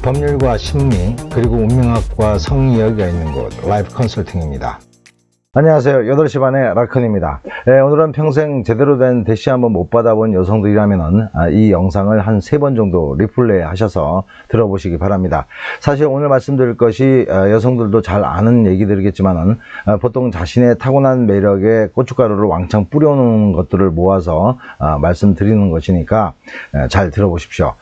법률과 심리 그리고 운명학과 성이야기가 있는 곳 라이프 컨설팅입니다. 안녕하세요. 8시 반의 라큰입니다. 오늘은 평생 제대로 된 대시 한번 못 받아본 여성들이라면 이 영상을 한 3번 정도 리플레이 하셔서 들어보시기 바랍니다. 사실 오늘 말씀드릴 것이 여성들도 잘 아는 얘기들이겠지만 보통 자신의 타고난 매력에 고춧가루를 왕창 뿌려놓은 것들을 모아서 말씀드리는 것이니까 잘 들어보십시오.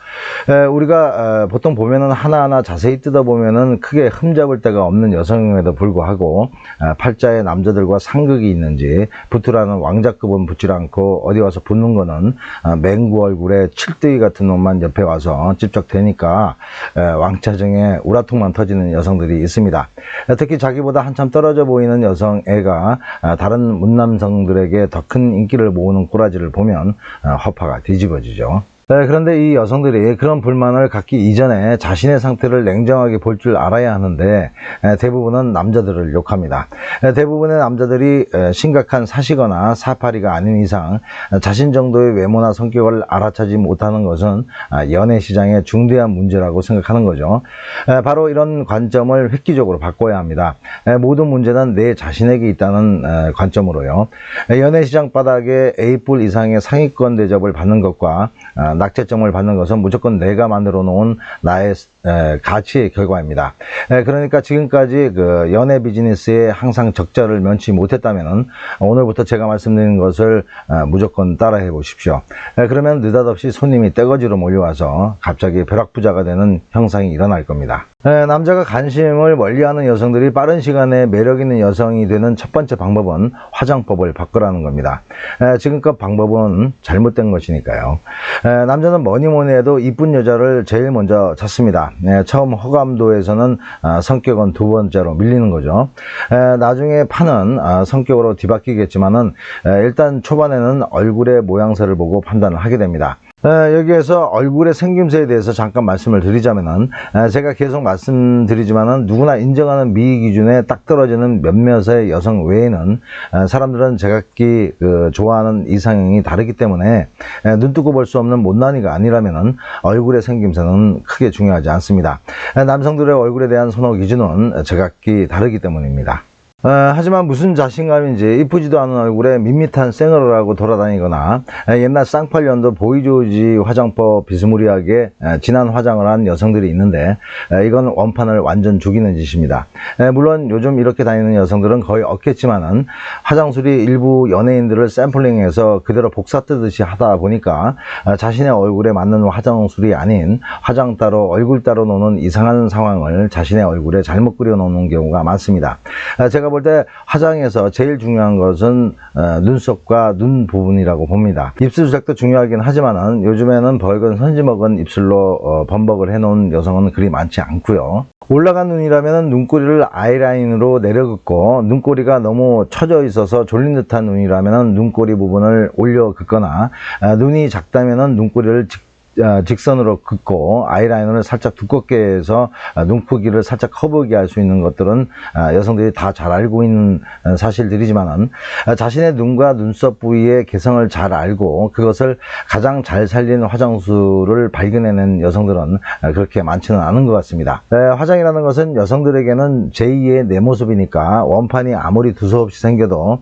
우리가 보통 보면은 하나하나 자세히 뜯어보면은 크게 흠잡을 데가 없는 여성임에도 불구하고 팔자에 남자들과 상극이 있는지 붙으라는 왕자급은 붙지 않고 어디 와서 붙는 거는 맹구 얼굴에 칠뜨기 같은 놈만 옆에 와서 집적되니까 왕자정에 우라통만 터지는 여성들이 있습니다. 특히 자기보다 한참 떨어져 보이는 여성애가 다른 문남성들에게 더 큰 인기를 모으는 꼬라지를 보면 허파가 뒤집어지죠. 그런데 이 여성들이 그런 불만을 갖기 이전에 자신의 상태를 냉정하게 볼 줄 알아야 하는데 대부분은 남자들을 욕합니다. 대부분의 남자들이 심각한 사시거나 사파리가 아닌 이상 자신 정도의 외모나 성격을 알아차지 못하는 것은 연애 시장의 중대한 문제라고 생각하는 거죠. 바로 이런 관점을 획기적으로 바꿔야 합니다. 모든 문제는 내 자신에게 있다는 관점으로요. 연애 시장 바닥에 A뿔 이상의 상위권 대접을 받는 것과 낙제점을 받는 것은 무조건 내가 만들어 놓은 나의 가치의 결과입니다. 그러니까 지금까지 그 연애 비즈니스에 항상 적자를 면치 못했다면 오늘부터 제가 말씀드린 것을 무조건 따라해 보십시오. 그러면 느닷없이 손님이 떼거지로 몰려와서 갑자기 벼락부자가 되는 현상이 일어날 겁니다. 남자가 관심을 멀리하는 여성들이 빠른 시간에 매력 있는 여성이 되는 첫 번째 방법은 화장법을 바꾸라는 겁니다. 지금껏 방법은 잘못된 것이니까요. 남자는 뭐니 해도 이쁜 여자를 제일 먼저 찾습니다. 처음 호감도에서는 성격은 두 번째로 밀리는 거죠. 나중에 판은 성격으로 뒤바뀌겠지만은 일단 초반에는 얼굴의 모양새를 보고 판단을 하게 됩니다. 여기에서 얼굴의 생김새에 대해서 잠깐 말씀을 드리자면은 제가 계속 말씀드리지만은 누구나 인정하는 미의 기준에 딱 떨어지는 몇몇의 여성 외에는 사람들은 제각기 좋아하는 이상형이 다르기 때문에 눈 뜨고 볼 수 없는 못난이가 아니라면은 얼굴의 생김새는 크게 중요하지 않습니다. 남성들의 얼굴에 대한 선호 기준은 제각기 다르기 때문입니다. 하지만 무슨 자신감인지 이쁘지도 않은 얼굴에 밋밋한 생얼을 하고 돌아다니거나 옛날 쌍팔년도 보이조지 화장법 비스무리하게 진한 화장을 한 여성들이 있는데 이건 원판을 완전 죽이는 짓입니다. 물론 요즘 이렇게 다니는 여성들은 거의 없겠지만은 화장술이 일부 연예인들을 샘플링해서 그대로 복사 뜨듯이 하다 보니까 자신의 얼굴에 맞는 화장술이 아닌 화장 따로 얼굴 따로 노는 이상한 상황을 자신의 얼굴에 잘못 그려 놓는 경우가 많습니다. 제가 볼 때 화장에서 제일 중요한 것은 눈썹과 눈 부분이라고 봅니다. 입술 색도 중요하긴 하지만은 요즘에는 벌건 선지 먹은 입술로 범벅을 해놓은 여성은 그리 많지 않고요. 올라간 눈이라면 눈꼬리를 아이라인으로 내려긋고 눈꼬리가 너무 처져 있어서 졸린 듯한 눈이라면 눈꼬리 부분을 올려 긋거나 눈이 작다면 눈꼬리를 직선으로 긋고 아이라이너를 살짝 두껍게 해서 눈 크기를 살짝 커보게 할 수 있는 것들은 여성들이 다 잘 알고 있는 사실들이지만은 자신의 눈과 눈썹 부위의 개성을 잘 알고 그것을 가장 잘 살리는 화장술을 발견해낸 여성들은 그렇게 많지는 않은 것 같습니다. 화장이라는 것은 여성들에게는 제2의 내 모습이니까 원판이 아무리 두서없이 생겨도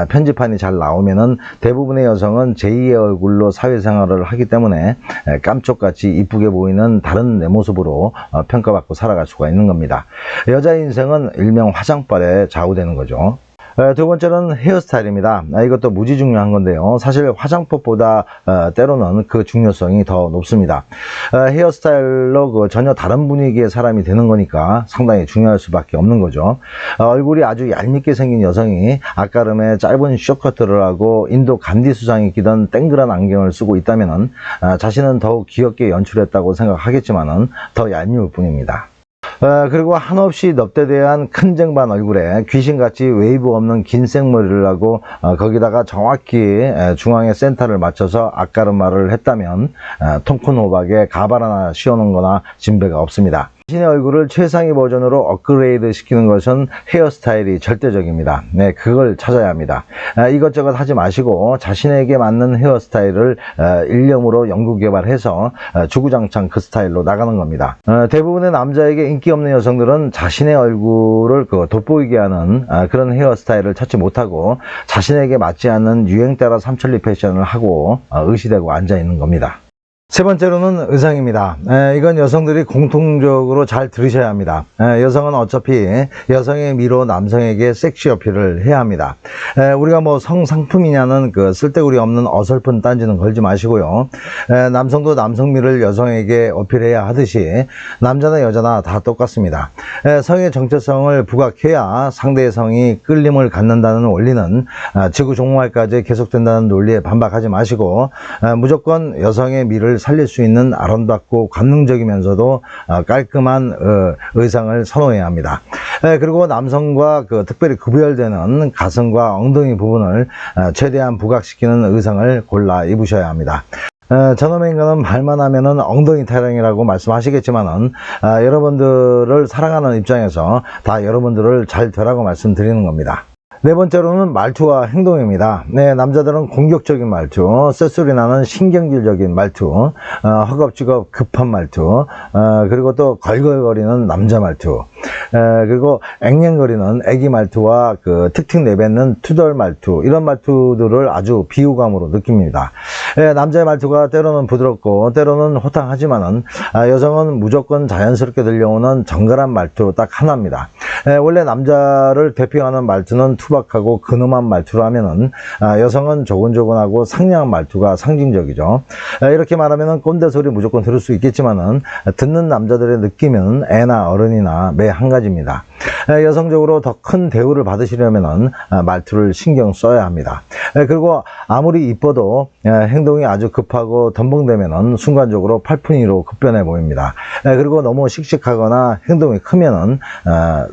편집판이 잘 나오면은 대부분의 여성은 제2의 얼굴로 사회생활을 하기 때문에 깜쪽같이 이쁘게 보이는 다른 내 모습으로 평가받고 살아갈 수가 있는 겁니다. 여자의 인생은 일명 화장빨에 좌우되는 거죠. 두 번째는 헤어스타일입니다. 이것도 무지 중요한 건데요. 사실 화장법보다 때로는 그 중요성이 더 높습니다. 헤어스타일로 전혀 다른 분위기의 사람이 되는 거니까 상당히 중요할 수밖에 없는 거죠. 얼굴이 아주 얄밉게 생긴 여성이 앞가름에 짧은 숏커트를 하고 인도 간디 수상이 끼던 땡그란 안경을 쓰고 있다면 자신은 더욱 귀엽게 연출했다고 생각하겠지만은 더 얄미울 뿐입니다. 그리고 한없이 넙대대한 큰 쟁반 얼굴에 귀신같이 웨이브 없는 긴 생머리를 하고 거기다가 정확히 중앙에 센터를 맞춰서 앞가르마를 했다면 통큰 호박에 가발 하나 씌워놓은 거나 진배가 없습니다. 자신의 얼굴을 최상위 버전으로 업그레이드 시키는 것은 헤어스타일이 절대적입니다. 네, 그걸 찾아야 합니다. 이것저것 하지 마시고 자신에게 맞는 헤어스타일을 일념으로 연구 개발해서 주구장창 그 스타일로 나가는 겁니다. 대부분의 남자에게 인기 없는 여성들은 자신의 얼굴을 돋보이게 하는 그런 헤어스타일을 찾지 못하고 자신에게 맞지 않는 유행 따라 삼천리 패션을 하고 의시되고 앉아 있는 겁니다. 세 번째로는 의상입니다. 이건 여성들이 공통적으로 잘 들으셔야 합니다. 여성은 어차피 여성의 미로 남성에게 섹시 어필을 해야 합니다. 우리가 뭐 성상품이냐는 그 쓸데구리 없는 어설픈 딴지는 걸지 마시고요. 남성도 남성미를 여성에게 어필해야 하듯이 남자나 여자나 다 똑같습니다. 성의 정체성을 부각해야 상대의 성이 끌림을 갖는다는 원리는 지구 종말까지 계속된다는 논리에 반박하지 마시고 무조건 여성의 미를 살릴 수 있는 아름답고 관능적이면서도 깔끔한 의상을 선호해야 합니다. 그리고 남성과 특별히 구별되는 가슴과 엉덩이 부분을 최대한 부각시키는 의상을 골라 입으셔야 합니다. 저놈의 인간은 말만 하면은 엉덩이 타령이라고 말씀하시겠지만은 여러분들을 사랑하는 입장에서 다 여러분들을 잘 되라고 말씀드리는 겁니다. 네 번째로는 말투와 행동입니다. 네, 남자들은 공격적인 말투, 쇳소리 나는 신경질적인 말투, 허겁지겁 급한 말투, 그리고 또 걸걸거리는 남자 말투, 그리고 앵앵거리는 애기 말투와 틱틱 내뱉는 투덜 말투, 이런 말투들을 아주 비호감으로 느낍니다. 남자의 말투가 때로는 부드럽고 때로는 호탕하지만은 여성은 무조건 자연스럽게 들려오는 정갈한 말투 딱 하나입니다. 원래 남자를 대표하는 말투는 투박하고 근엄한 말투라면은 여성은 조곤조곤하고 상냥한 말투가 상징적이죠. 이렇게 말하면은 꼰대 소리 무조건 들을 수 있겠지만은 듣는 남자들의 느낌은 애나 어른이나 매 한 가지입니다. 여성적으로 더 큰 대우를 받으시려면은 말투를 신경 써야 합니다. 그리고 아무리 이뻐도 행동이 아주 급하고 덤벙대면은 순간적으로 팔푼이로 급변해 보입니다. 그리고 너무 씩씩하거나 행동이 크면은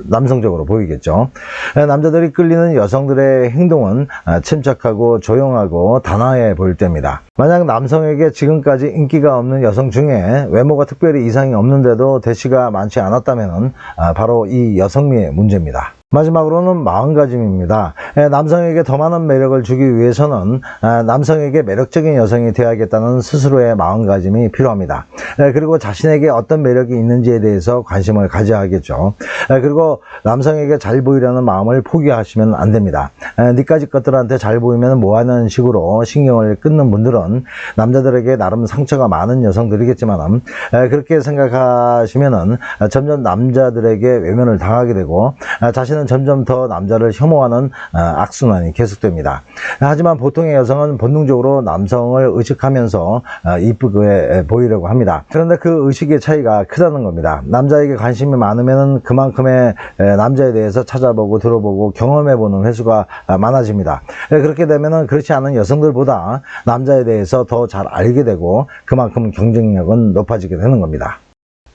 남성적으로 보이겠죠. 남자들이 끌리는 여성들의 행동은 침착하고 조용하고 단아해 보일 때입니다. 만약 남성에게 지금까지 인기가 없는 여성 중에 외모가 특별히 이상이 없는데도 대시가 많지 않았다면 바로 이 여성미의 문제입니다. 마지막으로는 마음가짐입니다. 남성에게 더 많은 매력을 주기 위해서는 남성에게 매력적인 여성이 되어야겠다는 스스로의 마음가짐이 필요합니다. 그리고 자신에게 어떤 매력이 있는지에 대해서 관심을 가져야 하겠죠. 그리고 남성에게 잘 보이려는 마음을 포기하시면 안 됩니다. 니까지 것들한테 잘 보이면 뭐하는 식으로 신경을 끊는 분들은 남자들에게 나름 상처가 많은 여성들이겠지만 그렇게 생각하시면은 점점 남자들에게 외면을 당하게 되고 자신은 점점 더 남자를 혐오하는 악순환이 계속됩니다. 하지만 보통의 여성은 본능적으로 남성을 의식하면서 이쁘게 보이려고 합니다. 그런데 그 의식의 차이가 크다는 겁니다. 남자에게 관심이 많으면 그만큼의 남자에 대해서 찾아보고 들어보고 경험해보는 횟수가 많아집니다. 그렇게 되면 그렇지 않은 여성들보다 남자에 대해서 더 잘 알게 되고 그만큼 경쟁력은 높아지게 되는 겁니다.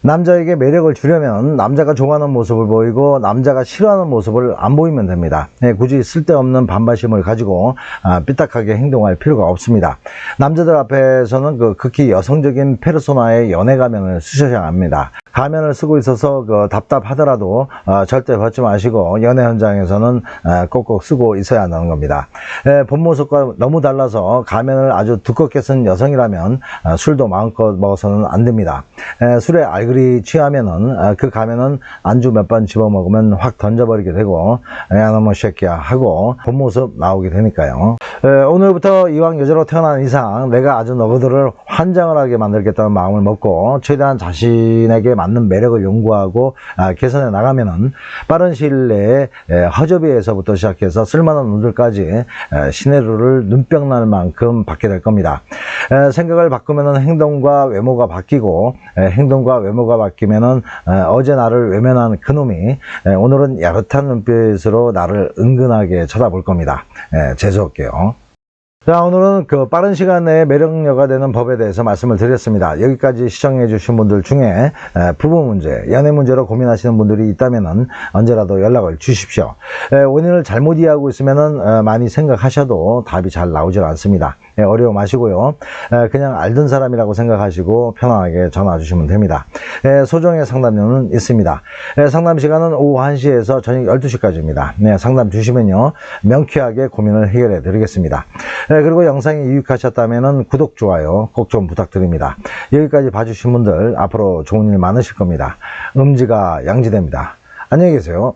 남자에게 매력을 주려면 남자가 좋아하는 모습을 보이고 남자가 싫어하는 모습을 안 보이면 됩니다. 굳이 쓸데없는 반발심을 가지고 삐딱하게 행동할 필요가 없습니다. 남자들 앞에서는 극히 여성적인 페르소나의 연애 가면을 쓰셔야 합니다. 가면을 쓰고 있어서 답답하더라도 절대 벗지 마시고 연애 현장에서는 꼭꼭 쓰고 있어야 한다는 겁니다. 본 모습과 너무 달라서 가면을 아주 두껍게 쓴 여성이라면 술도 마음껏 먹어서는 안 됩니다. 술에 알그리 취하면은 그 가면은 안주 몇 번 집어먹으면 확 던져버리게 되고 야 너무 새끼야 하고 본 모습 나오게 되니까요. 오늘부터 이왕 여자로 태어난 이상 내가 아주 너희들을 환장을 하게 만들겠다는 마음을 먹고 최대한 자신에게 맞는 매력을 연구하고 개선해 나가면은 빠른 시일 내에 허접이에서부터 시작해서 쓸만한 놈들까지 시내루를 눈병 날 만큼 받게 될 겁니다. 생각을 바꾸면은 행동과 외모가 바뀌고 행동과 외모가 바뀌면은 어제 나를 외면한 그놈이 오늘은 야릇한 눈빛으로 나를 은근하게 쳐다볼 겁니다. 재수없게요. 자, 오늘은 빠른 시간 내에 매력녀가 되는 법에 대해서 말씀을 드렸습니다. 여기까지 시청해 주신 분들 중에 부부 문제, 연애 문제로 고민하시는 분들이 있다면 언제라도 연락을 주십시오. 원인을 잘못 이해하고 있으면 많이 생각하셔도 답이 잘 나오질 않습니다. 어려워 마시고요. 그냥 알던 사람이라고 생각하시고 편안하게 전화 주시면 됩니다. 소정의 상담료는 있습니다. 상담 시간은 오후 1시에서 저녁 12시까지입니다. 상담 주시면요, 명쾌하게 고민을 해결해 드리겠습니다. 그리고 영상이 유익하셨다면 구독, 좋아요 꼭 좀 부탁드립니다. 여기까지 봐주신 분들 앞으로 좋은 일 많으실 겁니다. 음지가 양지됩니다. 안녕히 계세요.